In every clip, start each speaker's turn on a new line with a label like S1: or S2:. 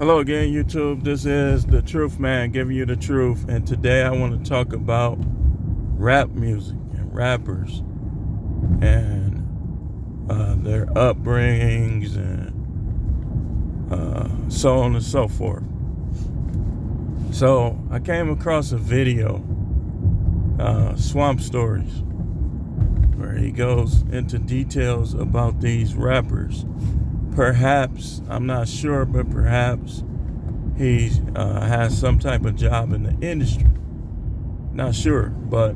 S1: Hello again, YouTube. This is the Truth Man giving you the truth. And today I want to talk about rap music and rappers and their upbringings and so on and so forth. So I came across a video, Swamp Storiez, where he goes into details about these rappers. Perhaps, I'm not sure, but perhaps he has some type of job in the industry. Not sure, but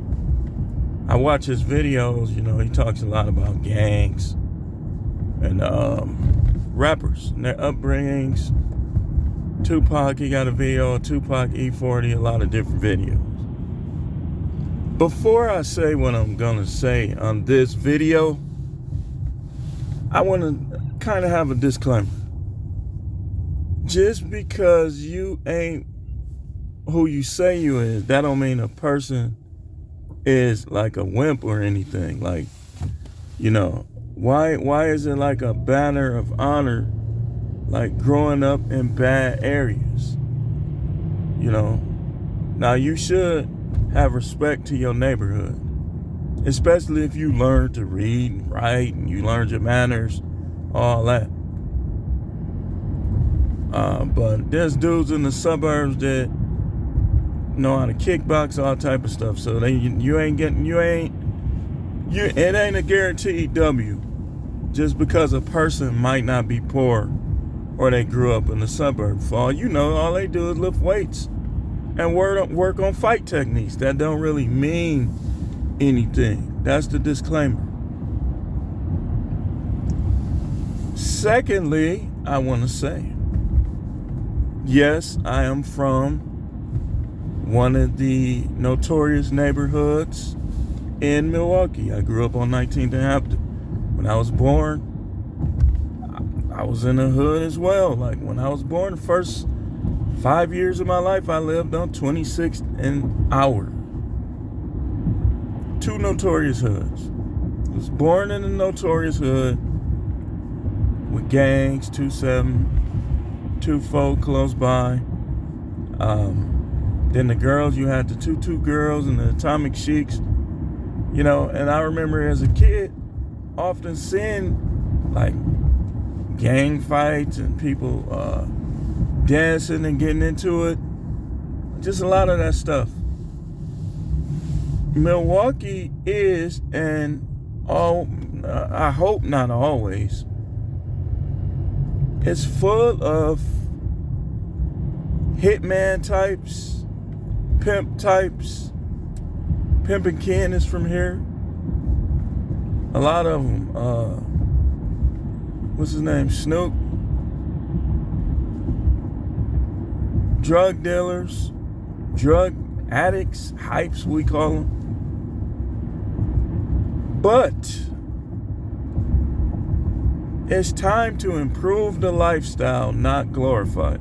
S1: I watch his videos. He talks a lot about gangs and rappers and their upbringings. Tupac, he got a video, Tupac E40, a lot of different videos. Before I say what I'm going to say on this video, I want to kind of have a disclaimer. Just because you ain't who you say you is, that don't mean a person is like a wimp or anything. Like, why is it like a banner of honor, like growing up in bad areas? Now you should have respect to your neighborhood, especially if you learn to read and write and you learned your manners, all that. But there's dudes in the suburbs that know how to kickbox, all type of stuff. So it ain't a guaranteed W just because a person might not be poor or they grew up in the suburbs. For all you know, all they do is lift weights and work on fight techniques. That don't really mean anything. That's the disclaimer. Secondly, I want to say, yes, I am from one of the notorious neighborhoods in Milwaukee. I grew up on 19th and Hampton. When I was born, I was in the hood as well. Like when I was born, the first 5 years of my life, I lived on 26th and Howard. Two notorious hoods. I was born in a notorious hood with gangs, 2-7, 2-4 close by. Then the girls, you had the 2-2 girls and the Atomic Sheiks. And I remember as a kid often seeing like gang fights and people dancing and getting into it. Just a lot of that stuff. Milwaukee is, and I hope not always, it's full of hitman types, pimp types. Pimp and Ken is from here. A lot of them. What's his name? Snoop. Drug dealers, drug addicts, hypes we call them. But it's time to improve the lifestyle, not glorify it.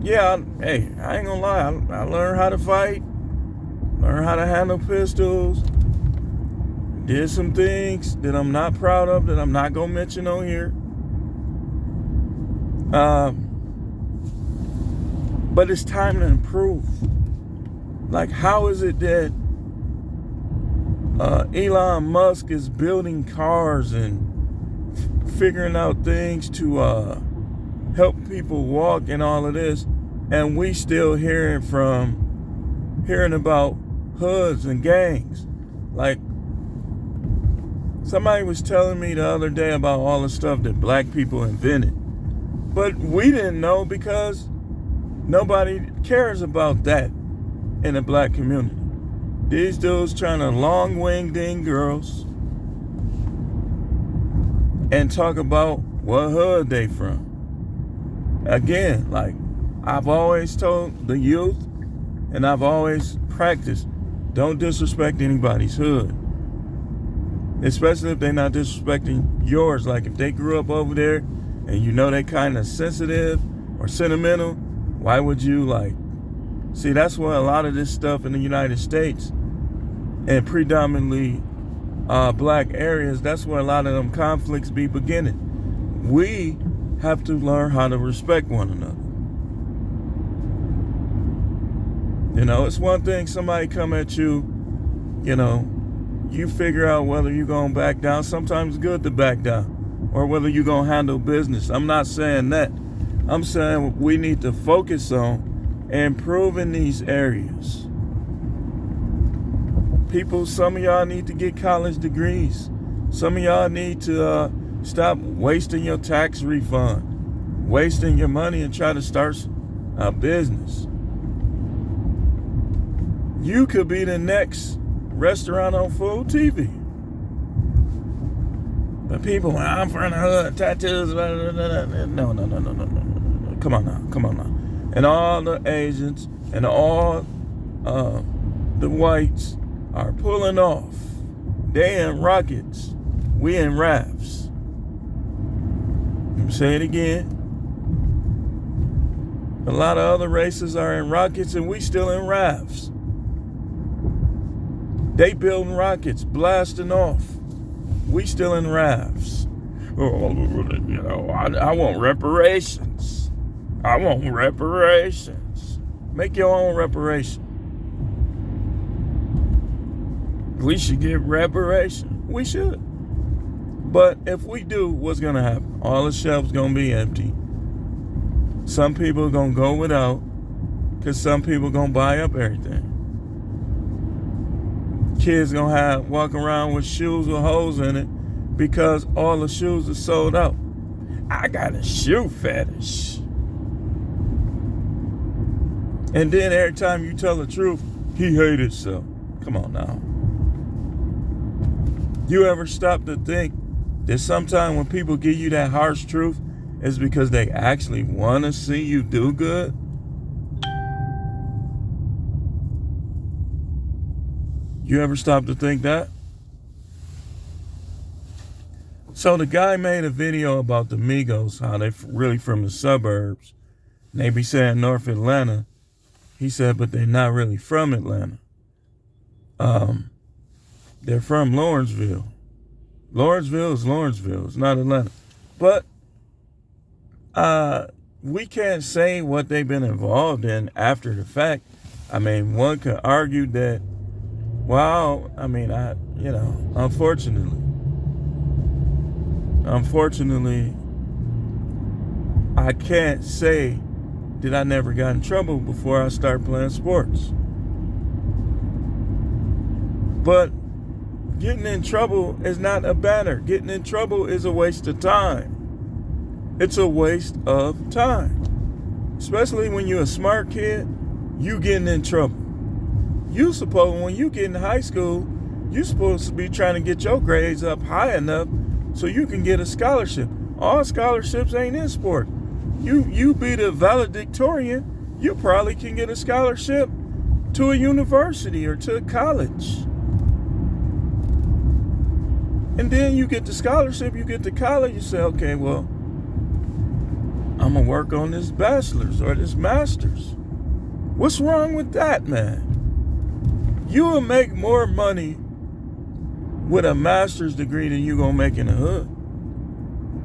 S1: Yeah, I ain't gonna lie. I learned how to fight, learned how to handle pistols, did some things that I'm not proud of, that I'm not gonna mention on here. But it's time to improve. Like, how is it that Elon Musk is building cars and figuring out things to help people walk and all of this, and we still hearing about hoods and gangs? Like, somebody was telling me the other day about all the stuff that black people invented, but we didn't know because nobody cares about that in the black community. These dudes trying to long wing ding girls and talk about what hood they from. Again, like I've always told the youth, and I've always practiced, don't disrespect anybody's hood. Especially if they're not disrespecting yours. Like if they grew up over there and they kind of sensitive or sentimental, why would you see, that's why a lot of this stuff in the United States and predominantly black areas, that's where a lot of them conflicts be beginning. We have to learn how to respect one another. It's one thing somebody come at you, you figure out whether you're going to back down. Sometimes it's good to back down, or whether you're going to handle business. I'm not saying that. I'm saying we need to focus on improving these areas. People, some of y'all need to get college degrees. Some of y'all need to stop wasting your tax refund, wasting your money and try to start a business. You could be the next restaurant on food TV. But people, when I'm from the hood, tattoos, no. Come on now. And all the Asians and all the whites are pulling off. They in rockets. We in rafts. Let me say it again. A lot of other races are in rockets and we still in rafts. They building rockets, blasting off. We still in rafts. I want reparations. I want reparations. Make your own reparation. We should get reparation. We should. But if we do, what's going to happen? All the shelves going to be empty. Some people are going to go without because some people are going to buy up everything. Kids gonna walk around with shoes with holes in it because all the shoes are sold out. I got a shoe fetish. And then every time you tell the truth, he hates himself. Come on now. You ever stop to think that sometimes when people give you that harsh truth, it's because they actually want to see you do good? You ever stop to think that? So the guy made a video about the Migos, how they really from the suburbs. And they be saying North Atlanta. He said, but they're not really from Atlanta. They're from Lawrenceville. Lawrenceville is Lawrenceville. It's not Atlanta. But we can't say what they've been involved in after the fact. I mean, one could argue that, well, I mean, unfortunately, I can't say that I never got in trouble before I started playing sports. But getting in trouble is not a banner. Getting in trouble is a waste of time. It's a waste of time. Especially when you're a smart kid, you getting in trouble. You supposed, when you get in high school, you supposed to be trying to get your grades up high enough so you can get a scholarship. All scholarships ain't in sport. You be the valedictorian, you probably can get a scholarship to a university or to a college. And then you get the scholarship, you get to college, you say, okay, well, I'm going to work on this bachelor's or this master's. What's wrong with that, man? You will make more money with a master's degree than you gonna make in the hood.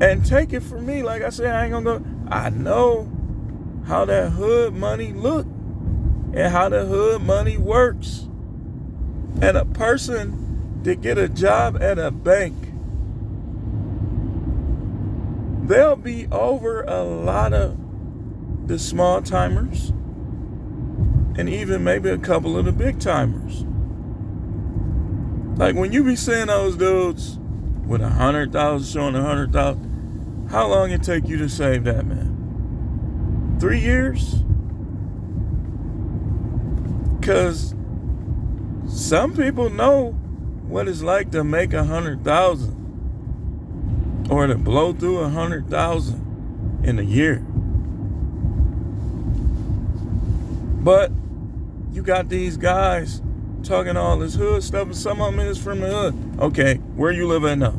S1: And take it from me, like I said, I ain't gonna go. I know how that hood money look and how the hood money works. And a person that get a job at a bank, they'll be over a lot of the small timers and even maybe a couple of the big timers. Like when you be seeing those dudes with 100,000 showing 100,000, how long it take you to save that, man? 3 years? Because some people know what it's like to make 100,000 or to blow through 100,000 in a year. But you got these guys talking all this hood stuff, and some of them is from the hood. Okay, where you live at now?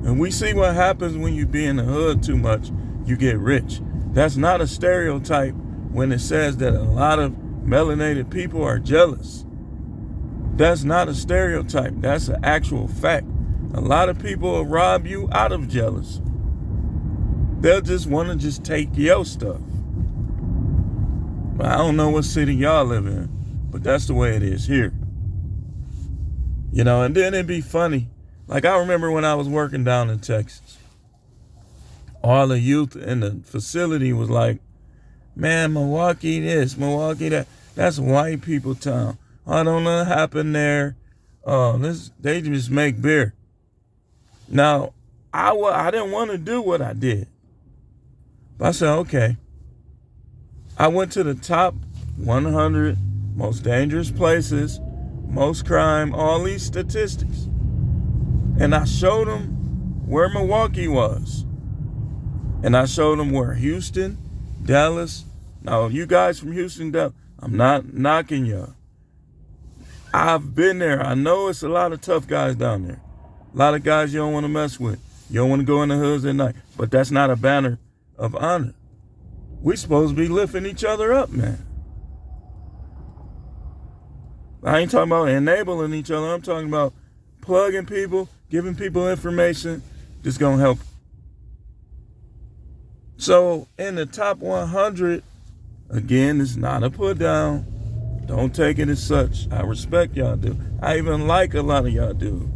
S1: And we see what happens when you be in the hood too much, you get rich. That's not a stereotype when it says that a lot of melanated people are jealous. That's not a stereotype. That's an actual fact. A lot of people will rob you out of jealousy. They'll just want to just take your stuff. But I don't know what city y'all live in, but that's the way it is here. You know, and then it'd be funny. Like, I remember when I was working down in Texas, all the youth in the facility was like, man, Milwaukee this, Milwaukee that. That's white people town. I don't know what happened there. They just make beer. Now, I didn't want to do what I did. But I said, okay. I went to the top 100 most dangerous places, most crime, all these statistics. And I showed them where Milwaukee was. And I showed them where Houston, Dallas. Now, you guys from Houston, Dallas, I'm not knocking y'all. I've been there. I know it's a lot of tough guys down there. A lot of guys you don't want to mess with. You don't want to go in the hoods at night. But that's not a banner of honor. We supposed to be lifting each other up, man. I ain't talking about enabling each other. I'm talking about plugging people, giving people information. Just going to help. So in the top 100, again, it's not a put down. Don't take it as such. I respect y'all do. I even like a lot of y'all do.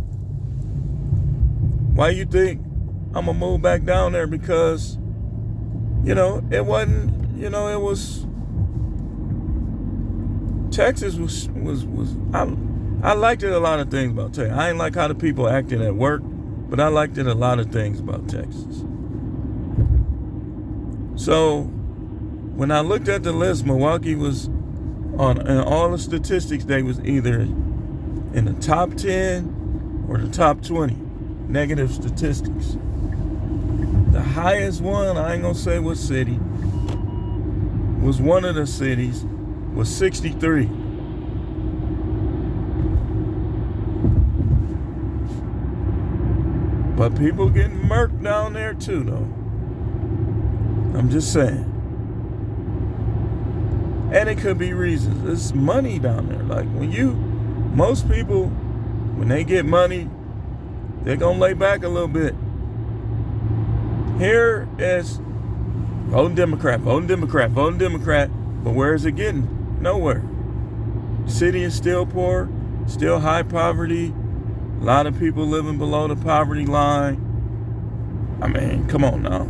S1: Why you think I'm going to move back down there? Because, you know, it wasn't, you know, it was, Texas was I liked it a lot of things about Texas. I ain't like how the people acted at work, but I liked it a lot of things about Texas. So when I looked at the list, Milwaukee was in all the statistics, they was either in the top 10 or the top 20 negative statistics. The highest one, I ain't gonna say what city, was one of the cities, was 63. But people getting murked down there too, though. I'm just saying. And it could be reasons. There's money down there. Like most people, when they get money, they're going to lay back a little bit. Here is voting Democrat, voting Democrat, voting Democrat. But where is it getting? Nowhere. The city is still poor, still high poverty. A lot of people living below the poverty line. I mean, come on now.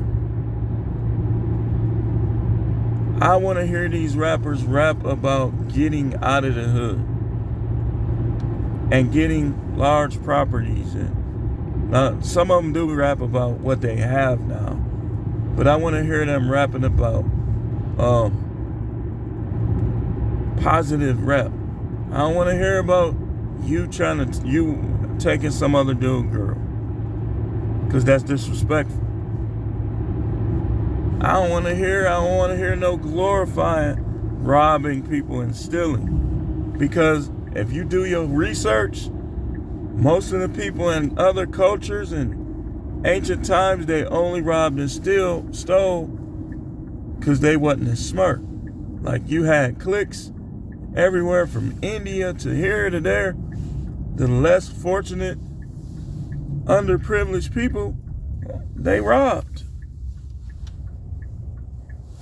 S1: I want to hear these rappers rap about getting out of the hood and getting large properties. And some of them do rap about what they have now, but I want to hear them rapping about positive rap. I don't want to hear about you taking some other dude girl, because that's disrespectful. I don't want to hear no glorifying robbing people and stealing. Because if you do your research, most of the people in other cultures and ancient times, they only robbed and stole because they wasn't as smart. Like, you had cliques everywhere from India to here to there. The less fortunate, underprivileged people, they robbed.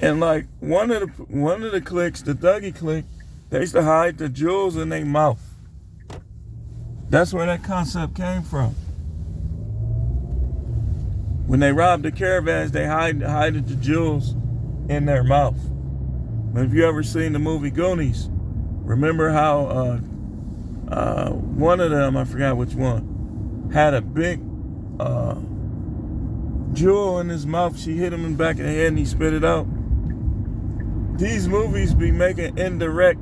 S1: And like one of the cliques, the Thuggy clique, they used to hide the jewels in their mouth. That's where that concept came from. When they robbed the caravans, they hid the jewels in their mouth. And if you ever seen the movie Goonies, remember how one of them, I forgot which one, had a big jewel in his mouth. She hit him in the back of the head and he spit it out. These movies be making indirect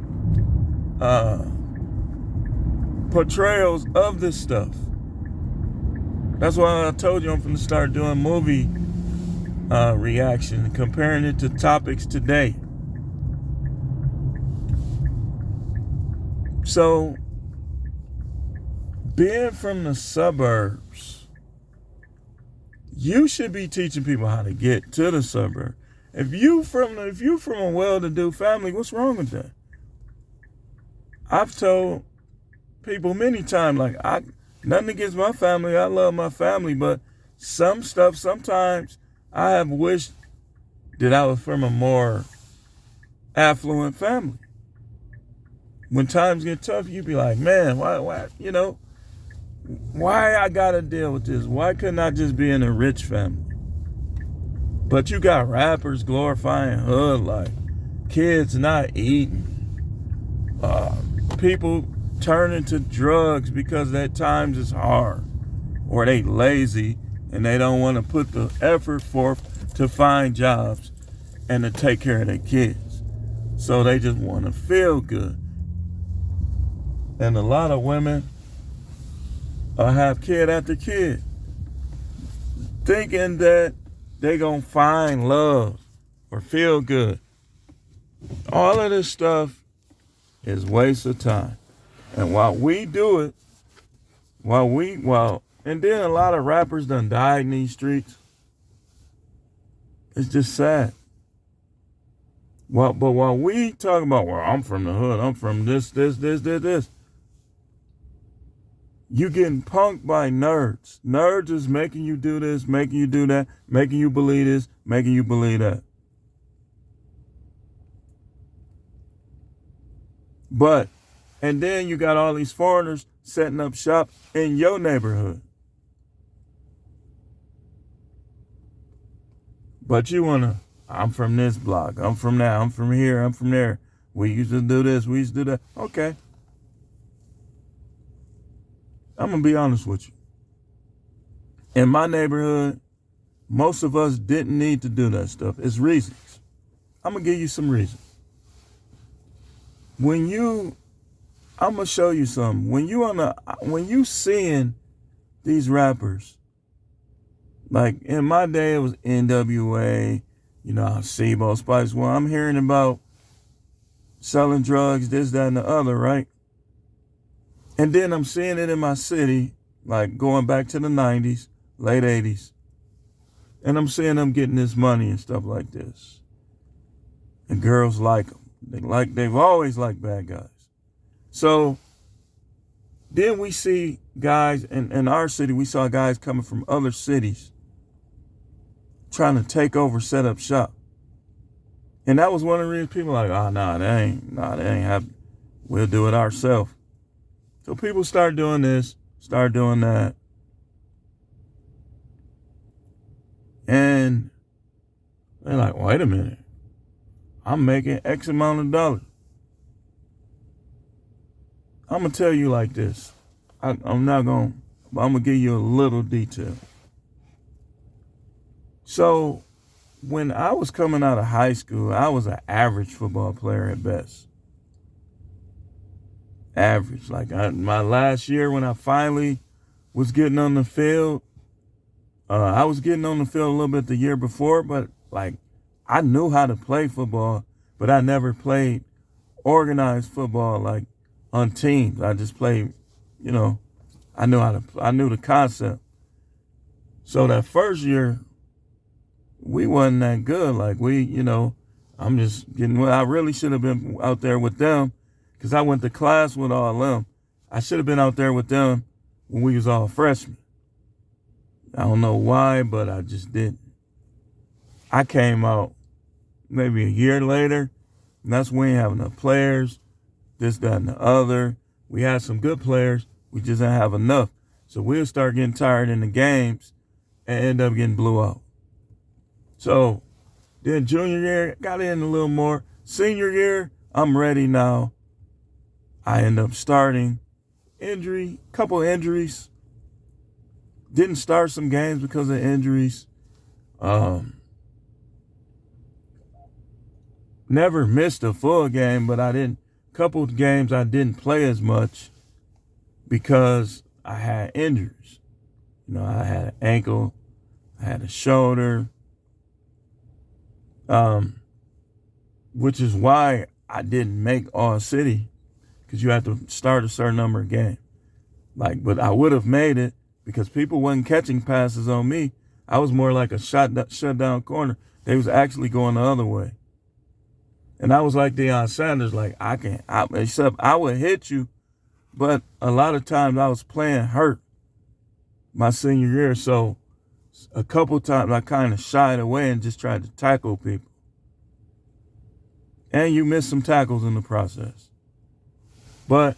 S1: portrayals of this stuff. That's why I told you I'm going to start doing movie reaction, comparing it to topics today. So, being from the suburbs, you should be teaching people how to get to the suburb. If you from a well-to-do family, what's wrong with that? I've told people many times, like, nothing against my family. I love my family, but some stuff, sometimes I have wished that I was from a more affluent family. When times get tough, you be like, man, why, why I gotta deal with this? Why couldn't I just be in a rich family? But you got rappers glorifying hood life, kids not eating, people turning to drugs because at times it's hard, or they lazy and they don't want to put the effort forth to find jobs and to take care of their kids. So they just want to feel good. And a lot of women have kid after kid, thinking that they gonna find love or feel good. All of this stuff is waste of time. And while we do it, and then a lot of rappers done died in these streets. It's just sad. But while we talk about, well, I'm from the hood, I'm from this. You getting punked by nerds. Nerds is making you do this, making you do that, making you believe this, making you believe that. And then you got all these foreigners setting up shop in your neighborhood. But you I'm from this block, I'm from that, I'm from here, I'm from there. We used to do this, we used to do that. Okay. I'm going to be honest with you. In my neighborhood, most of us didn't need to do that stuff. It's reasons. I'm going to give you some reasons. I'm going to show you something. When you seeing these rappers, like in my day, it was NWA, SIBO, Spice One. I'm hearing about selling drugs, this, that, and the other, right? And then I'm seeing it in my city, like going back to the 90s, late 80s. And I'm seeing them getting this money and stuff like this. And girls like them. They've always liked bad guys. So then we see guys in our city, we saw guys coming from other cities trying to take over, set up shop. And that was one of the reasons people were like, that ain't happening. We'll do it ourselves. So people start doing this, start doing that. And they're like, wait a minute. I'm making X amount of dollars. I'm going to tell you like this. I'm going to give you a little detail. So when I was coming out of high school, I was an average football player at best. Average. Like my last year when I finally was getting on the field, I was getting on the field a little bit the year before, but like I knew how to play football, but I never played organized football like on teams. I just played, I knew the concept. So that first year, we wasn't that good. Like I'm just getting, I really should have been out there with them. Because I went to class with all of them. I should have been out there with them when we was all freshmen. I don't know why, but I just didn't. I came out maybe a year later, and that's when we ain't have enough players, this, that, and the other. We had some good players. We just didn't have enough. So we'll start getting tired in the games and end up getting blew out. So then junior year, got in a little more. Senior year, I'm ready now. I end up starting. Couple injuries. Didn't start some games because of injuries. Never missed a full game, but couple of games I didn't play as much because I had injuries. I had an ankle, I had a shoulder, which is why I didn't make all city. Because you have to start a certain number of games. But I would have made it because people wasn't catching passes on me. I was more like a shut down corner. They was actually going the other way. And I was like Deion Sanders, except I would hit you, but a lot of times I was playing hurt my senior year. So A couple times I kind of shied away and just tried to tackle people. And you miss some tackles in the process. But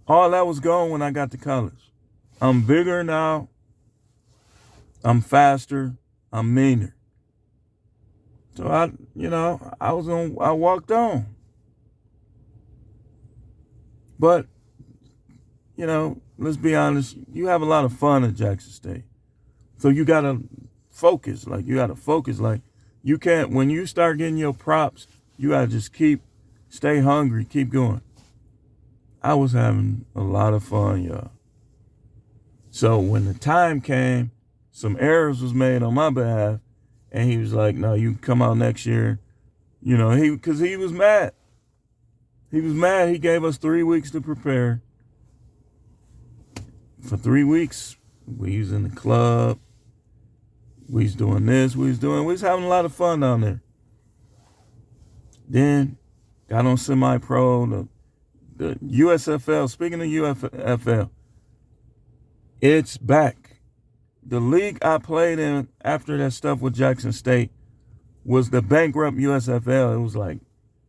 S1: all that was gone when I got to college. I'm bigger now. I'm faster. I'm meaner. So I walked on. But, let's be honest, you have a lot of fun at Jackson State. So you gotta focus. You can't, when you start getting your props, you gotta just stay hungry, keep going. I was having a lot of fun, y'all. So when the time came, some errors was made on my behalf, and he was like, no, you can come out next year. Because he was mad. He was mad. He gave us 3 weeks to prepare. For 3 weeks, we was in the club. We was doing this. We was having a lot of fun down there. Then got on semi-pro, the USFL. Speaking of USFL, it's back. The league I played in after that stuff with Jackson State was the bankrupt USFL. It was like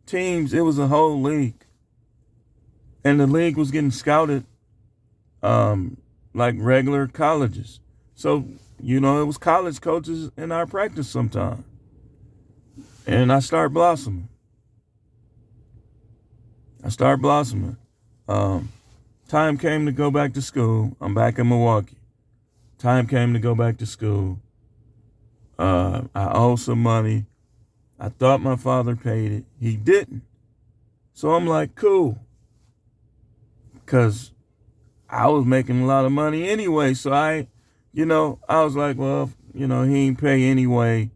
S1: teams. It was a whole league. And the league was getting scouted like regular colleges. So, it was college coaches in our practice sometime. And I started blossoming. Time came to go back to school. I'm back in Milwaukee. Time came to go back to school. I owe some money. I thought my father paid it. He didn't. So I'm like, cool. Because I was making a lot of money anyway. So I was like, well, he ain't pay anyway.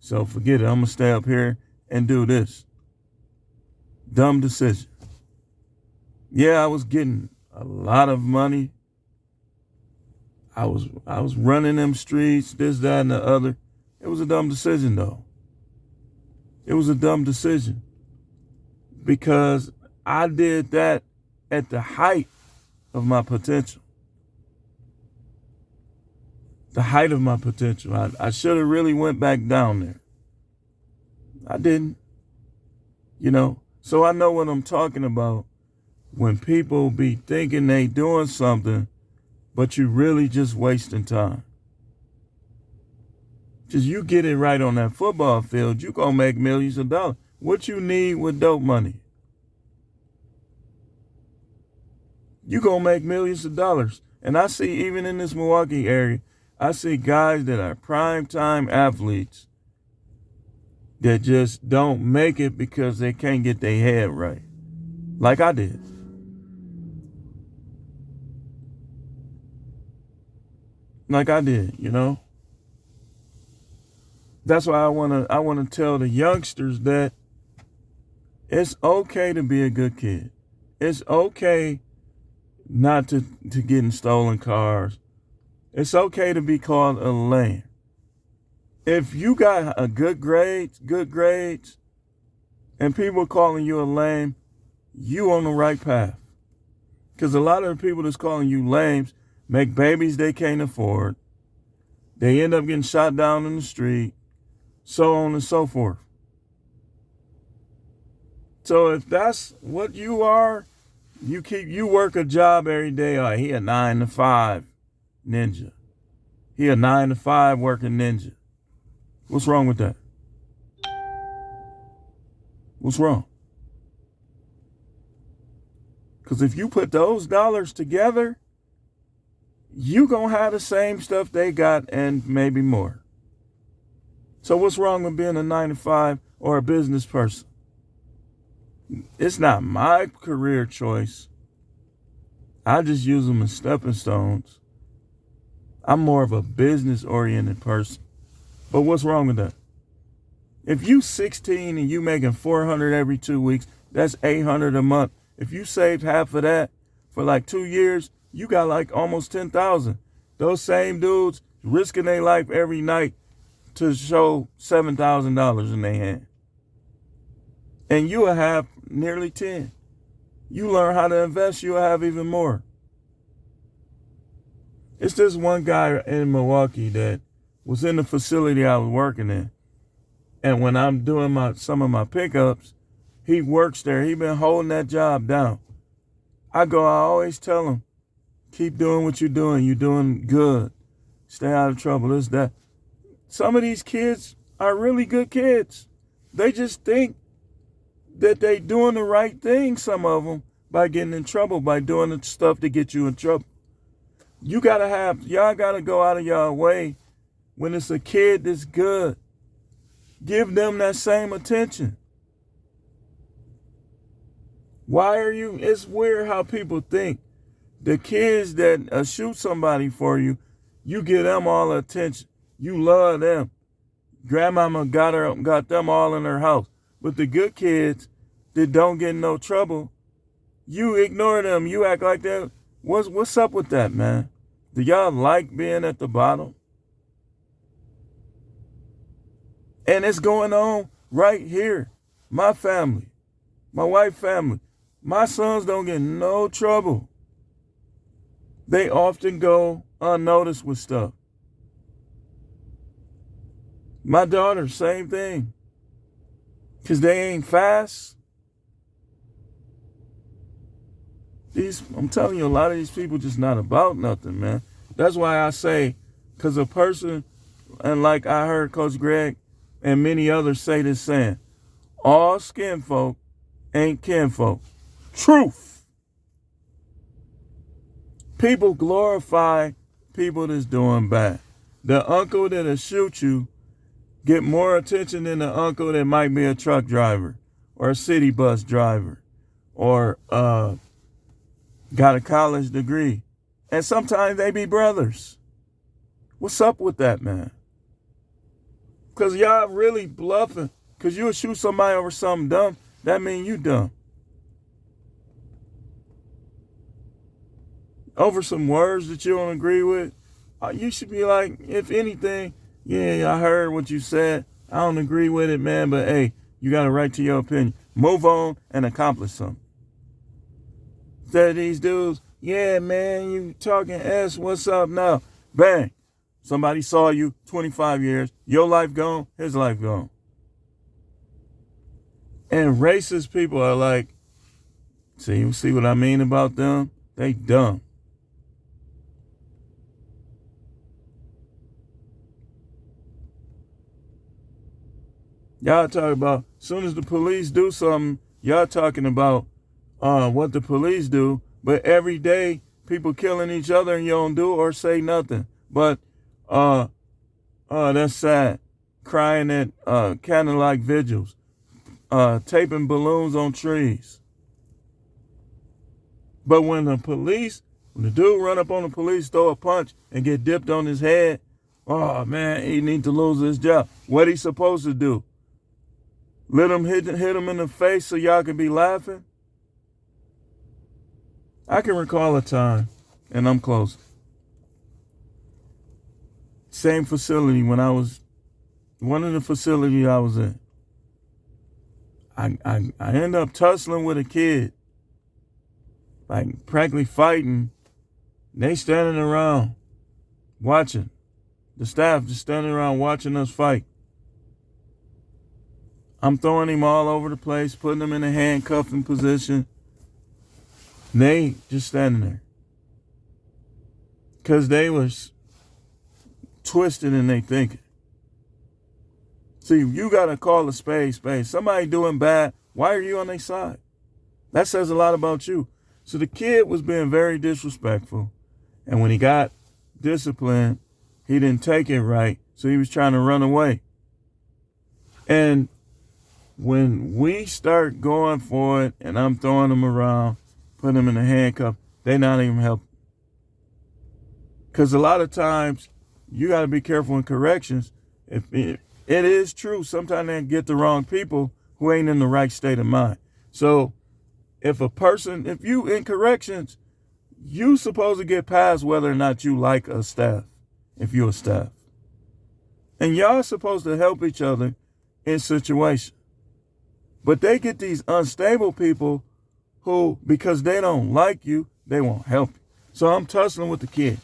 S1: So forget it. I'm going to stay up here and do this. Dumb decision. Yeah, I was getting a lot of money. I was running them streets, this, that, and the other. It was a dumb decision, though. It was a dumb decision. Because I did that at the height of my potential. The height of my potential. I should have really went back down there. I didn't. So I know what I'm talking about when people be thinking they doing something, but you really just wasting time. Just you get it right on that football field, you gonna make millions of dollars. What you need with dope money? You gonna make millions of dollars. And I see even in this Milwaukee area, I see guys that are prime-time athletes that just don't make it because they can't get their head right. Like I did. That's why I wanna tell the youngsters that it's okay to be a good kid. It's okay not to get in stolen cars. It's okay to be called a lame. If you got a good grades, and people calling you a lame, you on the right path. Because a lot of the people that's calling you lames make babies they can't afford. They end up getting shot down in the street, so on and so forth. So if that's what you are, you work a job every day. Oh, he a 9-to-5 ninja. He a 9-to-5 working ninja. What's wrong with that? What's wrong? Because if you put those dollars together, you gonna have the same stuff they got and maybe more. So what's wrong with being a 9-to-5 or a business person? It's not my career choice. I just use them as stepping stones. I'm more of a business-oriented person. But what's wrong with that? If you 16 and you making $400 every 2 weeks, that's $800 a month. If you saved half of that for like 2 years, you got like almost 10,000. Those same dudes risking their life every night to show $7,000 in their hand. And you will have nearly 10. You learn how to invest, you'll have even more. It's this one guy in Milwaukee that was in the facility I was working in. And when I'm doing some of my pickups, he works there. He been holding that job down. I always tell him, keep doing what you're doing. You're doing good. Stay out of trouble. This, that. Some of these kids are really good kids. They just think that they doing the right thing, some of them, by getting in trouble, by doing the stuff to get you in trouble. Y'all gotta go out of y'all way when it's a kid that's good. Give them that same attention. It's weird how people think. The kids that shoot somebody for you, you give them all the attention. You love them. Grandmama got them all in her house. But the good kids that don't get in no trouble, you ignore them. You act like that. What's up with that, man? Do y'all like being at the bottom? And it's going on right here. My family, my wife's family, my sons don't get in no trouble. They often go unnoticed with stuff. My daughter, same thing. Because they ain't fast. I'm telling you, a lot of these people just not about nothing, man. That's why I say, because a person, and like I heard Coach Greg and many others say this saying, all skin folk ain't kinfolk. Truth. People glorify people that's doing bad. The uncle that'll shoot you get more attention than the uncle that might be a truck driver or a city bus driver or got a college degree. And sometimes they be brothers. What's up with that, man? Because y'all really bluffing. Because you'll shoot somebody over something dumb, that means you dumb. Over some words that you don't agree with, you should be like, if anything, yeah, I heard what you said. I don't agree with it, man, but hey, you got a right to your opinion. Move on and accomplish something. Instead of these dudes, yeah, man, you talking S, what's up now? Bang. Somebody saw you 25 years, your life gone, his life gone. And racist people are like, see what I mean about them? They dumb. Y'all talk about, as soon as the police do something, y'all talking about what the police do, but every day people killing each other and you don't do or say nothing. But that's sad. Crying at candlelight vigils, taping balloons on trees. But when the dude run up on the police, throw a punch and get dipped on his head, oh man, he need to lose his job. What he supposed to do? Let him hit him in the face so y'all can be laughing? I can recall a time, and I'm close. Same facility when I was, one of the facilities I was in. I ended up tussling with a kid, like practically fighting. They standing around watching. The staff just standing around watching us fight. I'm throwing him all over the place, putting him in a handcuffing position. They just standing there. Because they was twisted in their thinking. See, you got to call a spade. Somebody doing bad, why are you on their side? That says a lot about you. So the kid was being very disrespectful. And when he got disciplined, he didn't take it right. So he was trying to run away. And when we start going for it and I'm throwing them around, putting them in a handcuff, they not even helping. Because a lot of times, you got to be careful in corrections. If it is true, sometimes they get the wrong people who ain't in the right state of mind. So if you in corrections, you supposed to get past whether or not you like a staff, if you're a staff. And y'all supposed to help each other in situations. But they get these unstable people who, because they don't like you, they won't help you. So I'm tussling with the kid.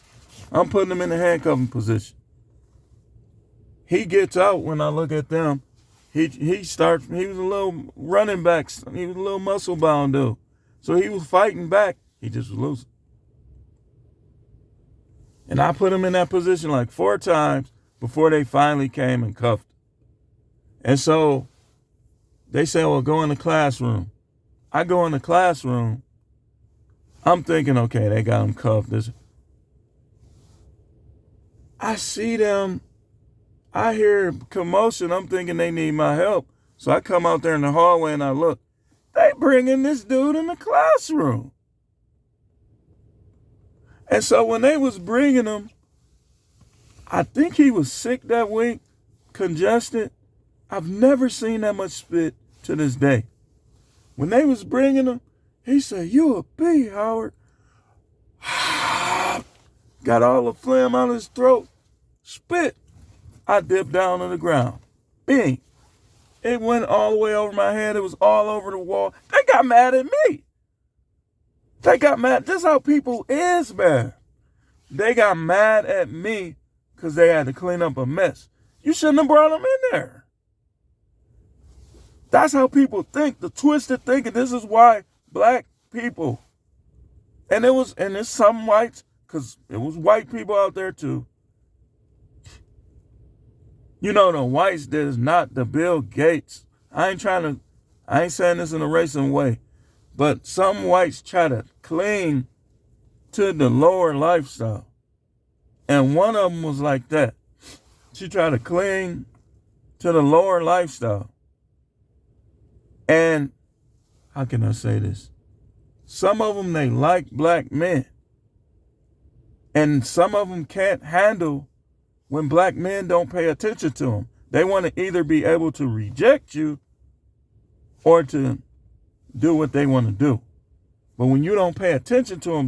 S1: I'm putting him in the handcuffing position. He gets out when I look at them. He was a little running back. He was a little muscle bound dude. So he was fighting back. He just was losing. And I put him in that position like 4 times before they finally came and cuffed him. And so they say, well, go in the classroom. I go in the classroom. I'm thinking, okay, they got him cuffed. I see them. I hear commotion. I'm thinking they need my help. So I come out there in the hallway and I look. They bringing this dude in the classroom. And so when they was bringing him, I think he was sick that week, congested. I've never seen that much spit to this day. When they was bringing him, he said, "You a B, Howard." Got all the phlegm out of his throat. Spit. I dipped down to the ground. Bing. It went all the way over my head. It was all over the wall. They got mad at me. They got mad. This is how people is, man. They got mad at me because they had to clean up a mess. You shouldn't have brought them in there. That's how people think. The twisted thinking. This is why black people, and it's some whites, because it was white people out there too. You know, the whites that is not the Bill Gates. I ain't saying this in a racist way, but some whites try to cling to the lower lifestyle. And one of them was like that. She tried to cling to the lower lifestyle. And how can I say this? Some of them, they like black men. And some of them can't handle when black men don't pay attention to them. They want to either be able to reject you or to do what they want to do. But when you don't pay attention to them,